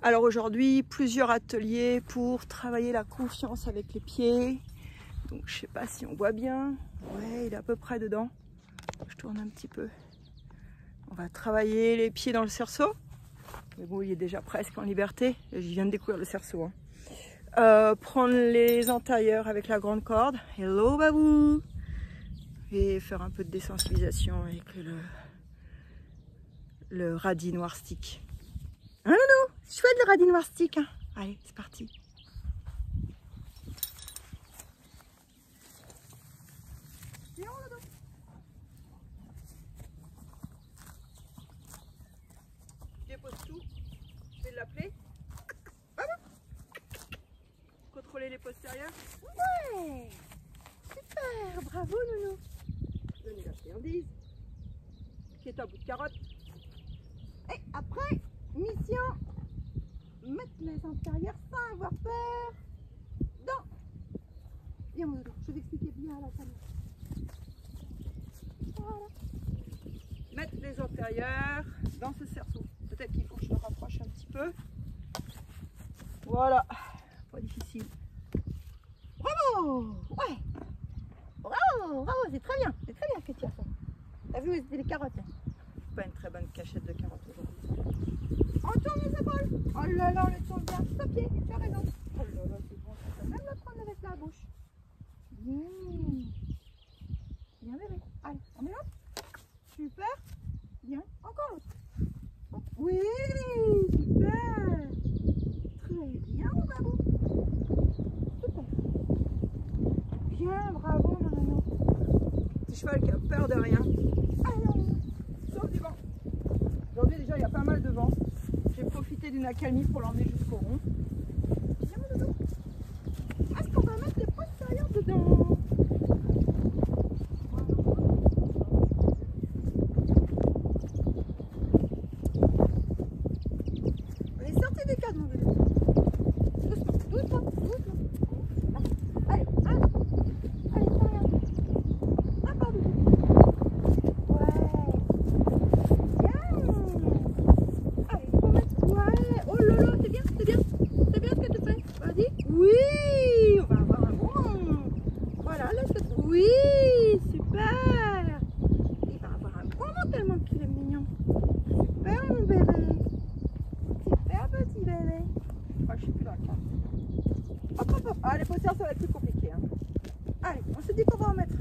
Alors aujourd'hui, plusieurs ateliers pour travailler la confiance avec les pieds. Donc je sais pas si on voit bien. Ouais, il est à peu près dedans. Je tourne un petit peu. On va travailler les pieds dans le cerceau. Mais bon, il est déjà presque en liberté. Je viens de découvrir le cerceau. Prendre les antérieurs avec la grande corde. Hello babou. Et faire un peu de désensibilisation avec le radis noir stick. Hein, Nounou? Chouette le radis noir stick. Hein. Allez, c'est parti. Je dépose tout. Je vais l'appeler. Contrôler les postérieurs. Ouais. Super, bravo Nounou. Donnez la friandise. Qui est un bout de carotte. Et après, mission, mettre les antérieurs sans avoir peur. Dans. Viens mon doudou, je vais expliquer bien à la famille. Voilà. Mettre les antérieurs dans ce cerceau. Peut-être qu'il faut que je le rapproche un petit peu. Voilà. Pas difficile. Bravo. Ouais. Bravo, bravo, c'est très bien que tu as fait. T'as vu où étaient les carottes? Pas une très bonne cachette de carottes aujourd'hui. On tourne les épaules. Oh là là, on les tourne bien. Stop pied, tu as raison. Oh là là, c'est bon, ça peut même le prendre avec la bouche. Bien. Bien bébé. Allez, on est là. Super. Bien. Encore l'autre. Oui, super. Très bien, mon babou. Super. Bien, bravo, non. Petit cheval qui a peur de rien. Alors, sauf du vent. Aujourd'hui, déjà, il y a pas mal de vent. J'ai profité d'une accalmie pour l'emmener jusqu'au rond. Viens, mon doudou. Est-ce qu'on va mettre les postérieurs dedans? On est sorti du cadre, mon doudou. Doucement. Allez, derrière. Un pas, doudou. Ouais. Bien. Allez, il faut mettre. Ouais. Oh là là, c'est bien ce que tu fais. Vas-y. Oui, on va avoir un bon. Voilà, laisse-le. Oui, super. Il va avoir un bon moment tellement qu'il est mignon. Super, mon bébé. Super petit bébé. Oh, je suis plus dans le cadre. Hop. Ah, les postérieurs, ça va être plus compliqué. Hein. Allez, on se dit qu'on va en mettre.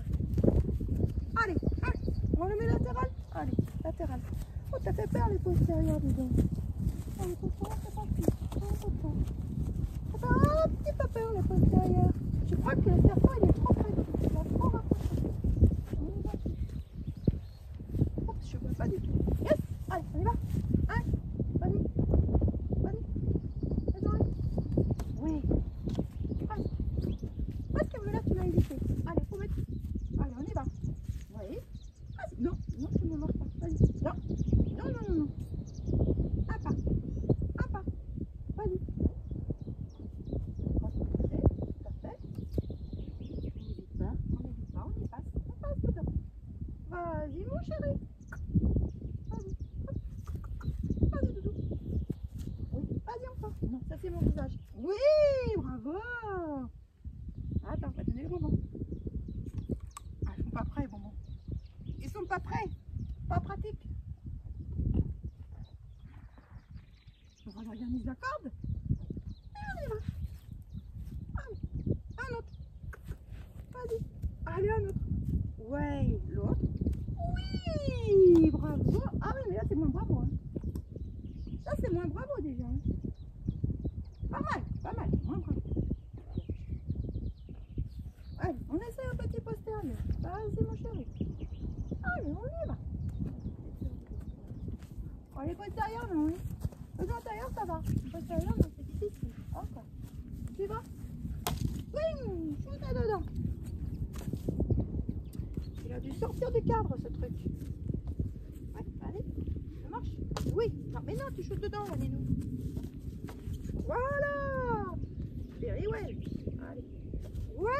Allez, on le met latéral. Allez, latéral. Oh, t'as fait peur les postérieurs, dis donc. Oh, les postérieurs, c'est parti. Ça fait un petit peu peur les postérieurs. Je crois que le serpent, il est trop près. Il va trop rapprocher. Oh, je ne vois pas du tout. Yes. Allez, on y va. Vas-y. Oui. Parce que là, tu l'as évité. Allez, faut mettre. Allez, on y va. Oui. Non, tu ne me mords pas. Vas-y. Non. Un pas. Vas-y. Parfait. On y passe. On passe dedans. Vas-y, mon chéri. Vas-y, doudou. Oui, vas-y encore. Non, ça c'est mon visage. Oui, bravo. Attends, on va donner le bonbon. Ah, ils sont pas prêts, les bonbons. Ils sont pas prêts. Pas pratique. On va organiser la corde. Et on y va. Allez, un autre. Vas-y. Allez, un autre. Ouais, l'autre. Oui, bravo. Ah oui, mais là c'est moins bravo. Hein. Ça c'est moins bravo déjà. Hein. Pas mal, moins bravo. Allez, on essaie un petit postérieur. Vas-y mon chéri. Allez, on y va. Oh, les postérieurs, non, oui. Les antérieurs, ça va. Les postérieurs, non, c'est difficile. Encore. Tu vas. Bing, shoot dedans. Il a dû sortir du cadre, ce truc. Ouais, allez, ça marche. Oui, non, mais non, tu shootes dedans, Ninou. Voilà. Very well. Allez. Ouais.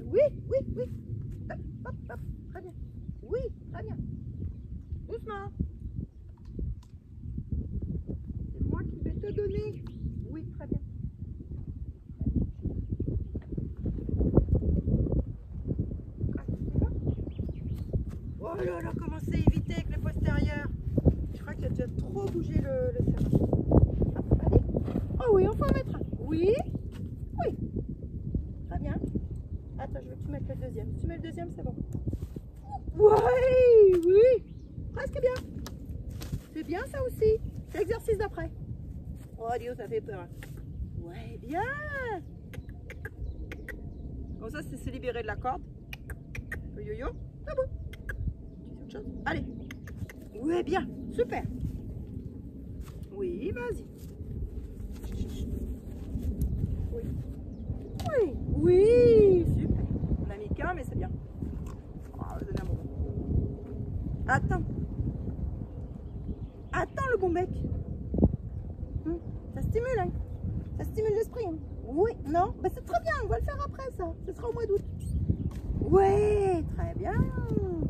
Oui. Hop. Très bien. Oui, très bien. Doucement. C'est moi qui vais te donner. tourner. Oui, très bien. Oh là là, comment c'est évité avec le postérieur. Je crois qu'il a déjà trop bougé le cerveau. Allez. Oh oui, on peut en mettre un. Oui. Oui. Très bien. Attends, je veux que tu mettes le deuxième. Si tu mets le deuxième, c'est bon. Ouais, oui. Presque bien. C'est bien ça aussi. C'est l'exercice d'après. Oh Dieu, ça fait peur. Ouais, bien. Bon, ça, c'est se libérer de la corde. Le yo-yo. C'est bon. Autre chose. Allez. Ouais, bien. Super. Oui, vas-y. Oui. Oui. Oui. Super. On a mis qu'un, mais c'est bien. On va donner un bon. Attends. Attends le bon bec. Ça stimule, hein. Ça stimule l'esprit. Hein. Oui, non, mais c'est très bien. On va le faire après, ça. Ce sera au mois d'août. Oui, très bien.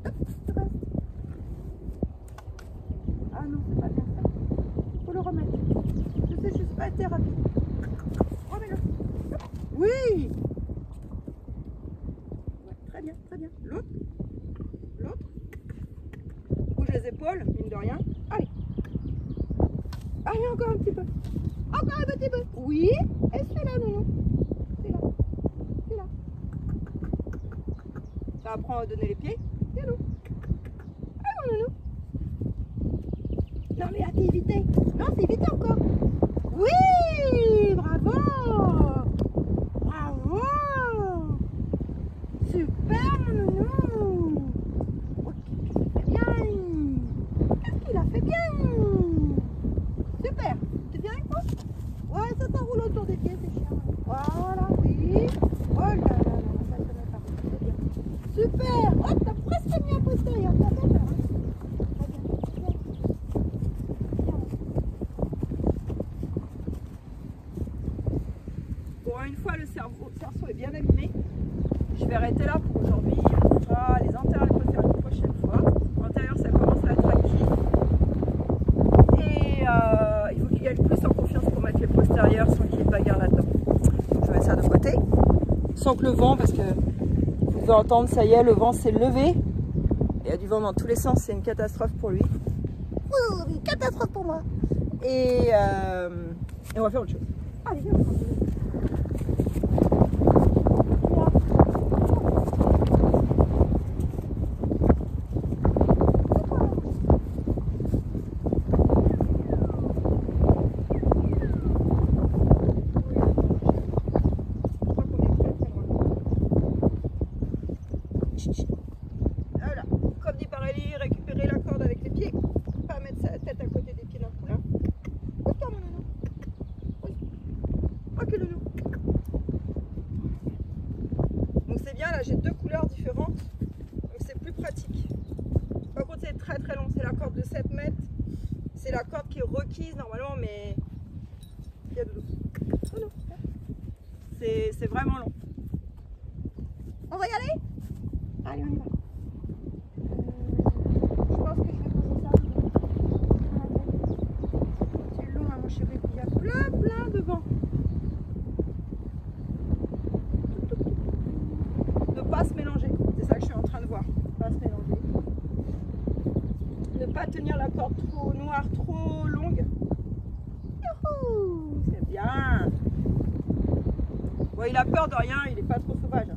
Hop, tu restes. Ah non, c'est pas bien ça. Faut le remettre. Je sais, je suis pas été rapide. Remets-le. Oui. Ouais, très bien, très bien. L'autre. L'autre. Bouge les épaules, mine de rien. Allez. Allez, encore un petit peu. Encore un petit peu. Oui. Et celui-là, non. Celui-là. Celui-là. Ça apprend à donner les pieds. Viens nous. Ah non, non. Non mais là, t'es évité. Non, c'est évité encore. Oui. Bravo. Bravo. Super, mon nounou. Ok, c'est bien. Qu'est-ce qu'il a fait bien. Super. Tu viens avec moi? Ouais, ça t'enroule autour des pieds, c'est chiant. Voilà, oui. Oh là là là, ça se met par c'est bien. Super. Oh, t'as presque mis un postérieur. T'as bien fait, hein. Très bien. Bien. Bien. Bon, une fois le cerceau est bien allumé, je vais arrêter là pour aujourd'hui. On fera les antérieurs et les postérieurs la prochaine fois. L'antérieur, ça commence à être acquis. Et il faut qu'il gagne plus en confiance pour mettre les postérieurs sans qu'il y ait de bagarre là-dedans. Je mets ça de côté. Sans que le vent, parce que vous devez entendre, ça y est, le vent s'est levé. Il y a du vent dans tous les sens, c'est une catastrophe pour lui. Une catastrophe pour moi. Et on va faire autre chose. Allez, viens, on va continuer. Voilà, comme dit Parélie, récupérer la corde avec les pieds, pas mettre sa tête à côté des pieds d'un coup là. Attends mon nounou. Oui. Ok nounou. Donc c'est bien, là j'ai deux couleurs différentes, donc c'est plus pratique. Par contre c'est très très long, c'est la corde de 7 mètres, c'est la corde qui est requise normalement, mais il y a de l'eau. Oh non. C'est vraiment long. On va y aller? Allez, on y va. Je pense que je vais poser ça. C'est long, hein, mon chéri. Il y a plein de vent. Ne pas se mélanger. C'est ça que je suis en train de voir. Ne pas se mélanger. Ne pas tenir la corde trop noire, trop longue. Youhou, c'est bien. Bon, il a peur de rien. Il n'est pas trop sauvage.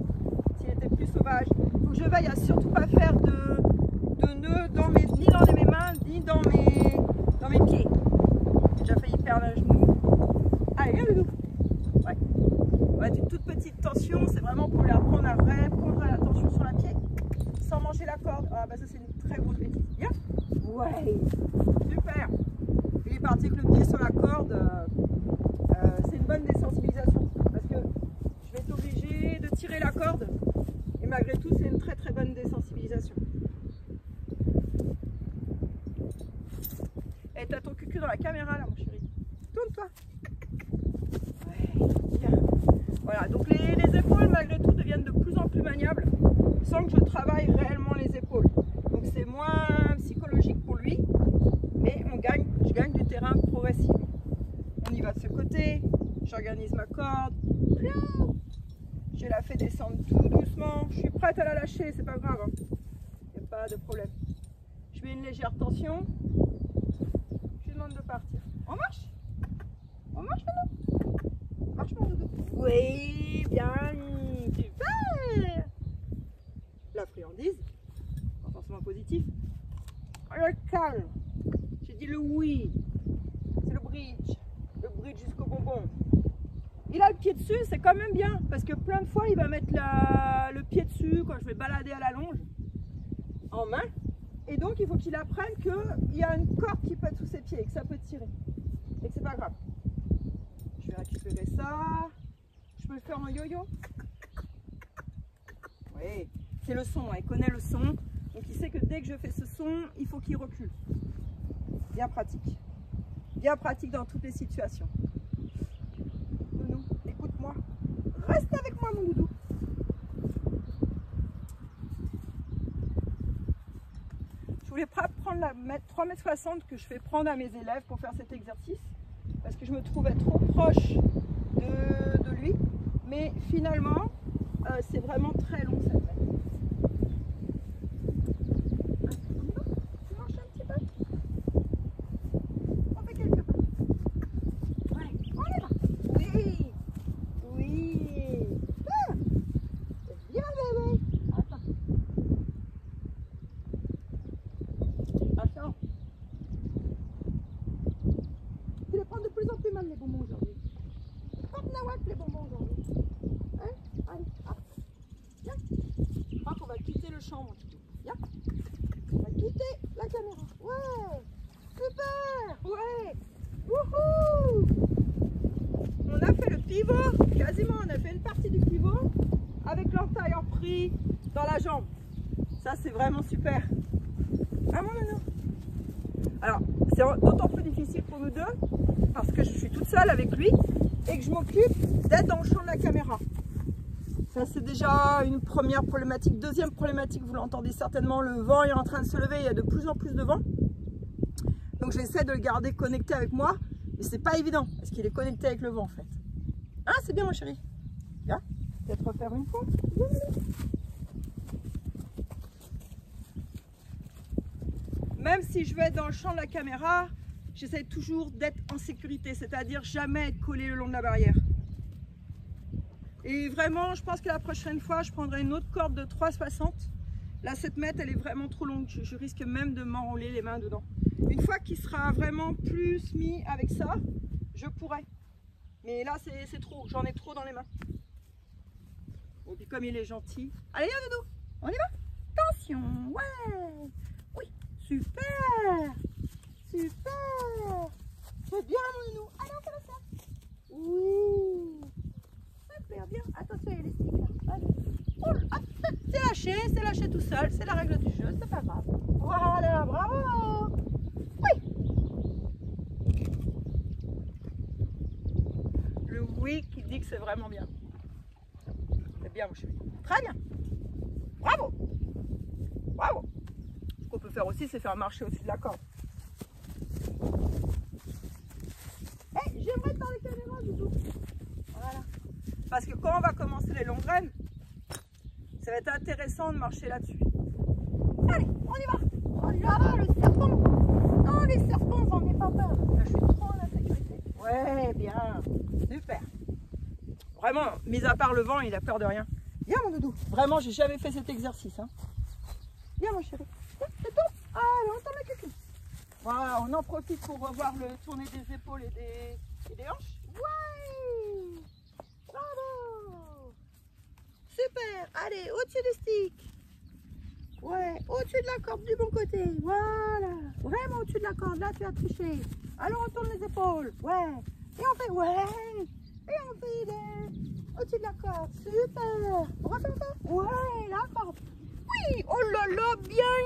S'il était plus sauvage, il faut que je veille à surtout pas faire de nœuds ni dans mes mains, ni dans mes pieds. J'ai déjà failli perdre un genou. Allez, viens Loulou. Ouais. Ouais, une toute petite tension, c'est vraiment pour lui apprendre à répondre à la tension sur la pied, sans manger la corde. Ah bah ça c'est une très grosse bêtise. Viens. Ouais. Super. Il est parti avec le pied sur la corde. C'est une bonne désensibilisation. Parce que je vais être obligée de tirer la corde. Et malgré tout, c'est une très très bonne désensibilisation. Et t'as ton cucu dans la caméra là, mon chéri. Tourne-toi. Ouais, bien. Voilà, donc les épaules, malgré tout, deviennent de plus en plus maniables sans que je travaille réellement les épaules. Donc c'est moins psychologique pour lui, mais je gagne du terrain progressivement. On y va de ce côté. J'organise ma corde. Je la fais descendre tout doucement. Je suis prête à la lâcher, c'est pas grave. Il n'y a pas de problème. Je mets une légère tension. Je lui demande de partir. On marche? On marche maintenant? Marche mon doudou. Oui, bien. Super. La friandise. Renforcement positif. Le calme. J'ai dit le oui. C'est le bridge. Le bridge jusqu'au bonbon. Il a le pied dessus, c'est quand même bien. Parce que plein de fois, il va mettre le pied dessus quand je vais balader à la longe. En main. Et donc, il faut qu'il apprenne qu'il y a une corde qui peut être sous ses pieds et que ça peut tirer. Et que c'est pas grave. Je vais récupérer ça. Je peux le faire en yo-yo. Oui, c'est le son. Il connaît le son. Donc, il sait que dès que je fais ce son, il faut qu'il recule. Bien pratique. Bien pratique dans toutes les situations. Nounou, écoute-moi. Reste avec moi, mon doudou. Je voulais pas prendre la 3,60 m que je fais prendre à mes élèves pour faire cet exercice parce que je me trouvais trop proche de lui, mais finalement c'est vraiment très long cette mètre. Tu marches un petit peu. On fait quelques pas. Ouais, on est là. Oui, oui. Ah, c'est bien bébé. Attends. Attends. Tu les prends de plus en plus mal les bonbons aujourd'hui. Pas de nawak les bonbons aujourd'hui. Hein? Allez, hop. Viens. Je crois qu'on va quitter le champ, mon petit. Viens. On va quitter la caméra. Ouais. Super. Ouais. Wouhou. On a fait le pivot. Quasiment, on a fait une partie du pivot avec l'antérieur pris dans la jambe. Ça, c'est vraiment super. Ah mon nounou. Alors, c'est d'autant plus difficile pour nous deux parce que je suis toute seule avec lui et que je m'occupe d'être dans le champ de la caméra. Ça, c'est déjà une première problématique. Deuxième problématique, vous l'entendez certainement, le vent est en train de se lever, il y a de plus en plus de vent. Donc, j'essaie de le garder connecté avec moi, mais c'est pas évident parce qu'il est connecté avec le vent en fait. Ah, c'est bien, mon chéri. Viens, peut-être refaire une fois. Même si je vais être dans le champ de la caméra, j'essaie toujours d'être en sécurité, c'est-à-dire jamais être collé le long de la barrière. Et vraiment, je pense que la prochaine fois, je prendrai une autre corde de 3,60 m. La 7 mètres, elle est vraiment trop longue, je risque même de m'enrouler les mains dedans. Une fois qu'il sera vraiment plus mis avec ça, je pourrai. Mais là, c'est trop, j'en ai trop dans les mains. Bon, puis comme il est gentil. Allez, viens, Doudou, on y va. Attention, ouais. Oui, super. Super. C'est bien, mon nounou. Allez, on fait ça. Oui. Super bien. Attention, il y a les sticks là. Allez. Oh, c'est lâché tout seul. C'est la règle du jeu, c'est pas grave. Voilà, bravo. Oui. Le oui qui dit que c'est vraiment bien. C'est bien, mon chéri. Très bien. Bravo. Bravo. Ce qu'on peut faire aussi, c'est faire marcher au-dessus de la corde. Hey, j'aimerais te parler caméra du tout. Voilà. Parce que quand on va commencer les longues graines, ça va être intéressant de marcher là-dessus. Allez, on y va. Oh là là, le serpent. Non, les serpents, j'en ai pas peur. Là, je suis trop en insécurité. Ouais, bien. Super. Vraiment, mis à part le vent, il a peur de rien. Viens, mon doudou. Vraiment, j'ai jamais fait cet exercice. Hein. Viens, mon chéri. Viens, c'est tout. Allez, on s'en met quelqu'un. Voilà, on en profite pour revoir le tourner des épaules et des hanches. Ouais. Bravo. Super. Allez, au-dessus du stick. Ouais, au-dessus de la corde du bon côté. Voilà. Vraiment au-dessus de la corde. Là, tu as triché. Alors, on tourne les épaules. Ouais. Et on fait, ouais. Et on fait au-dessus de la corde. Super. On va faire ça. Ouais, la corde. Oui. Oh là là, bien.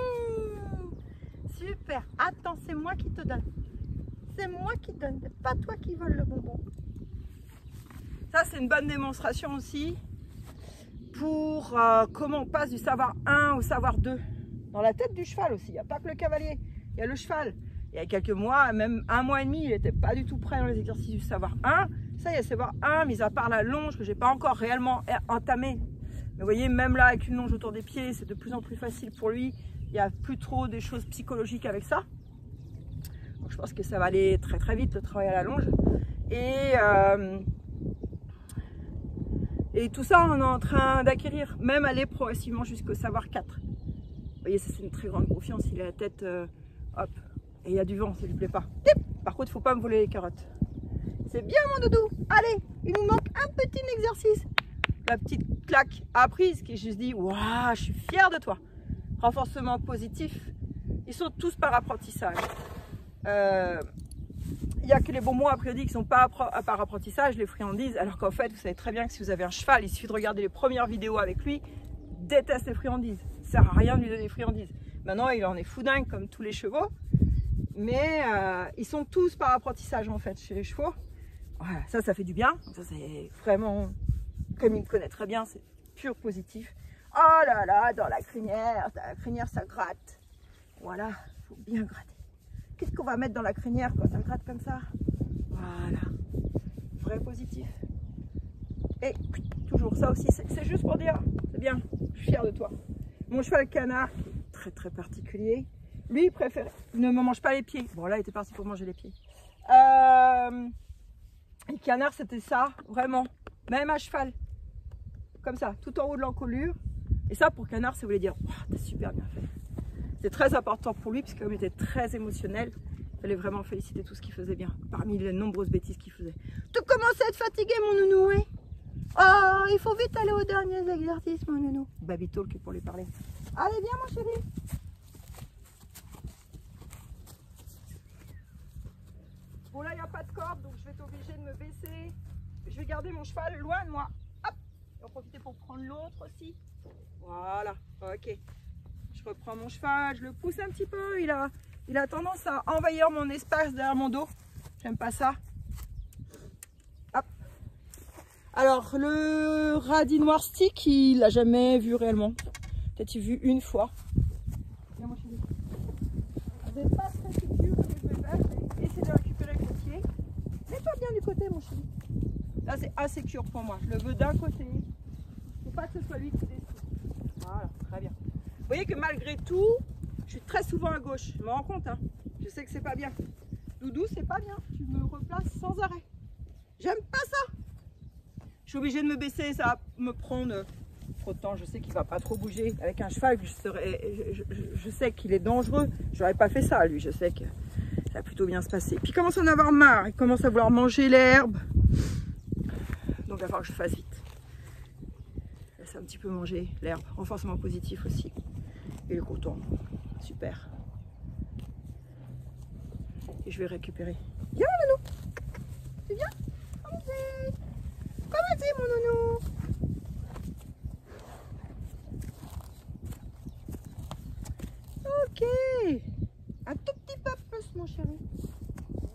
Super. Attends, c'est moi qui te donne. C'est moi qui donne. C'est pas toi qui vole le bonbon. Ça, c'est une bonne démonstration aussi pour comment on passe du savoir 1 au savoir 2. Dans la tête du cheval aussi. Il n'y a pas que le cavalier. Il y a le cheval. Il y a quelques mois, même 1 mois et demi, il n'était pas du tout prêt dans les exercices du savoir 1. Ça, il y a savoir 1, mis à part la longe que j'ai pas encore réellement entamée. Mais vous voyez, même là, avec une longe autour des pieds, c'est de plus en plus facile pour lui. Il n'y a plus trop des choses psychologiques avec ça. Donc, je pense que ça va aller très très vite, le travail à la longe. Et tout ça, on est en train d'acquérir, même aller progressivement jusqu'au savoir 4. Vous voyez, ça c'est une très grande confiance. Il a la tête, hop, et il y a du vent, ça lui plaît pas. Par contre, il ne faut pas me voler les carottes. C'est bien mon doudou. Allez, il nous manque un petit exercice. La petite claque apprise qui juste dit, waouh, je suis fière de toi. Renforcement positif. Ils sont tous par apprentissage. Il n'y a que les bons mots après dit qui ne sont pas par apprentissage, les friandises, alors qu'en fait, vous savez très bien que si vous avez un cheval, il suffit de regarder les premières vidéos avec lui, déteste les friandises. Ça ne sert à rien de lui donner des friandises. Maintenant, il en est foudingue comme tous les chevaux, mais ils sont tous par apprentissage en fait chez les chevaux. Voilà, ça fait du bien. Ça, c'est vraiment, comme il me connaît très bien, c'est pur positif. Oh là là, dans la crinière ça gratte. Voilà, il faut bien gratter. Qu'est-ce qu'on va mettre dans la crinière quand on gratte comme ça? Voilà, vrai positif. Et toujours ça aussi, c'est juste pour dire, c'est bien, je suis fière de toi. Mon cheval canard, qui est très très particulier, lui il préfère, il ne me mange pas les pieds. Bon là il était parti pour manger les pieds. Le canard c'était ça, vraiment, même à cheval, comme ça, tout en haut de l'encolure. Et ça pour canard ça voulait dire, wow, t'as super bien fait. C'est très important pour lui, puisqu'il était très émotionnel. Il fallait vraiment féliciter tout ce qu'il faisait bien, parmi les nombreuses bêtises qu'il faisait. Tu commences à être fatigué, mon nounou, hein? Oh, il faut vite aller aux derniers exercices, mon nounou. Baby talk pour lui parler. Allez, viens, mon chéri. Bon, là, il n'y a pas de corde, donc je vais être obligée de me baisser. Je vais garder mon cheval loin de moi. Hop, et en profiter pour prendre l'autre aussi. Voilà, ok. Je reprends mon cheval, je le pousse un petit peu, il a tendance à envahir mon espace derrière mon dos. J'aime pas ça. Hop. Alors, le radis noir stick, il l'a jamais vu réellement. Peut-être vu une fois. Viens, mon chéri. Vous n'êtes pas très sécure, ce que je vais faire, c'est essayer de récupérer avec le pied. Mets-toi bien du côté, mon chéri. Là, c'est insécure pour moi. Je le veux d'un côté. Il ne faut pas que ce soit lui qui décide. Voilà, très bien. Vous voyez que malgré tout, je suis très souvent à gauche. Je me rends compte, hein. Je sais que c'est pas bien. Doudou, c'est pas bien. Tu me replaces sans arrêt. J'aime pas ça. Je suis obligée de me baisser. Ça va me prendre trop de temps. Je sais qu'il va pas trop bouger. Avec un cheval, je sais qu'il est dangereux. J'aurais pas fait ça, lui. Je sais que ça va plutôt bien se passer. Puis il commence à en avoir marre. Il commence à vouloir manger l'herbe. Donc il va falloir que je fasse vite. Laisse un petit peu manger l'herbe. Renforcement positif aussi. Et le coton, super. Et je vais récupérer. Viens mon nounou. Tu viens? Comment c'est mon nounou? Ok. Un tout petit peu plus mon chéri.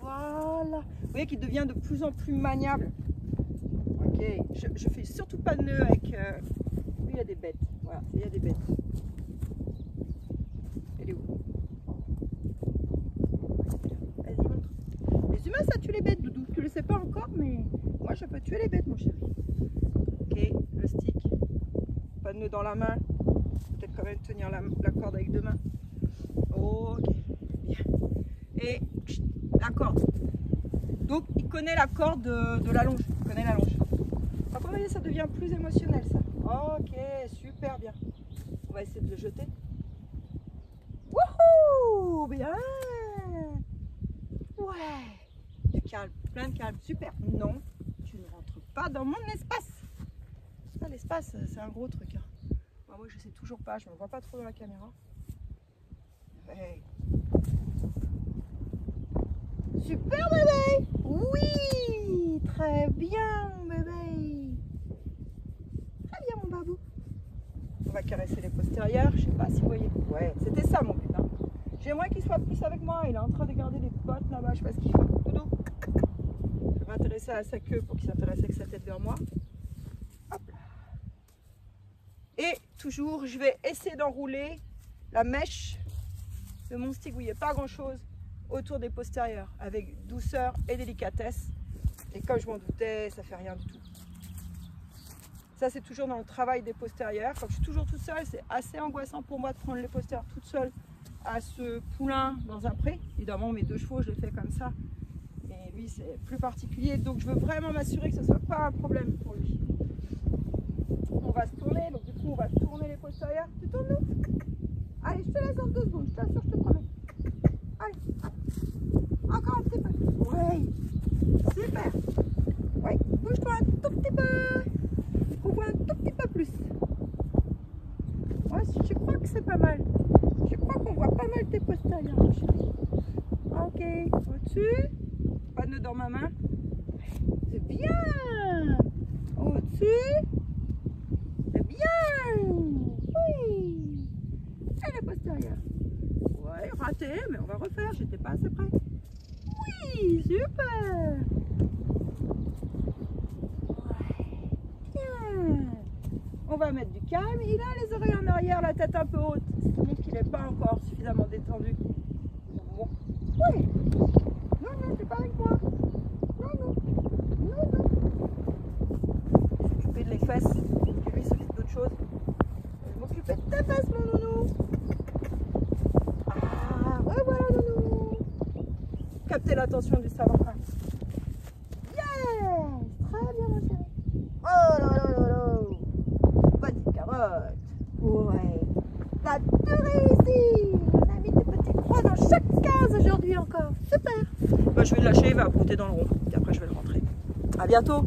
Voilà. Vous voyez qu'il devient de plus en plus maniable. Ok. Je fais surtout pas de nœud avec... Lui il y a des bêtes. Voilà, il y a des bêtes. Elle est où? Vas-y, montre. Les humains, ça tue les bêtes, Doudou. Tu le sais pas encore, mais moi, je peux tuer les bêtes, mon chéri. Ok, le stick. Pas de nœud dans la main. Peut-être quand même tenir la corde avec 2 mains. Ok, bien. Et la corde. Donc, il connaît la corde de la longe. Il connaît la longe. Après, vous voyez, ça devient plus émotionnel, ça. Ok, super bien. On va essayer de le jeter. Wouhou! Bien! Ouais! Du calme, plein de calme, super! Non, tu ne rentres pas dans mon espace! Ça, l'espace, c'est un gros truc. Hein. Moi, je sais toujours pas, je ne me vois pas trop dans la caméra. Ouais. Super bébé! Oui! Très bien, mon bébé! Très bien, mon babou! On va caresser les postérieurs, je sais pas si vous voyez. Ouais, c'était ça mon but. Hein. J'aimerais qu'il soit plus avec moi. Il est en train de garder les potes là-bas, je sais pas ce qu'il fait. Doudou. Je vais m'intéresser à sa queue pour qu'il s'intéresse avec sa tête vers moi. Hop là. Et toujours, je vais essayer d'enrouler la mèche de mon stick où il n'y a pas grand chose autour des postérieurs avec douceur et délicatesse. Et comme je m'en doutais, ça fait rien du tout. Ça, c'est toujours dans le travail des postérieurs. Comme je suis toujours toute seule, c'est assez angoissant pour moi de prendre les postérieurs toute seule à ce poulain dans un pré. Évidemment, mes 2 chevaux, je les fais comme ça. Mais lui, c'est plus particulier. Donc, je veux vraiment m'assurer que ce ne soit pas un problème pour lui. On va se tourner. Donc, du coup, on va tourner les postérieurs. Tu tournes, nous? Allez, je te laisse en 2 secondes. Je t'assure, je te promets. Allez, encore un petit peu. Oui, super. Oui, bouge-toi un tout petit peu. On voit un tout petit peu plus. Ouais, je crois que c'est pas mal. Je crois qu'on voit pas mal tes postérieurs, mon chéri. Ok, au-dessus. Pas de nœud dans ma main. C'est bien. Au-dessus. C'est bien. Oui. Et la postérieure. Ouais, raté, mais on va refaire. J'étais pas assez près. Oui, super. On va mettre du calme. Il a les oreilles en arrière, la tête un peu haute. Ça montre qu'il n'est pas encore suffisamment détendu. Bon. Oui. Non, non, c'est pas avec moi. Non, non. Non, non. Je vais m'occuper de les fesses. Que lui s'occupe d'autre chose. Je vais m'occuper de tes fesses, mon nounou. Ah, revoilà, nounou. Captez l'attention du savant. Yes. Très bien, mon chéri. Oh là là là là. Ouais, t'as tout réussi. On a mis des petites croix dans chaque case aujourd'hui encore. Super. Bah, je vais le lâcher, il va brouter dans le rond. Et après, je vais le rentrer. À bientôt.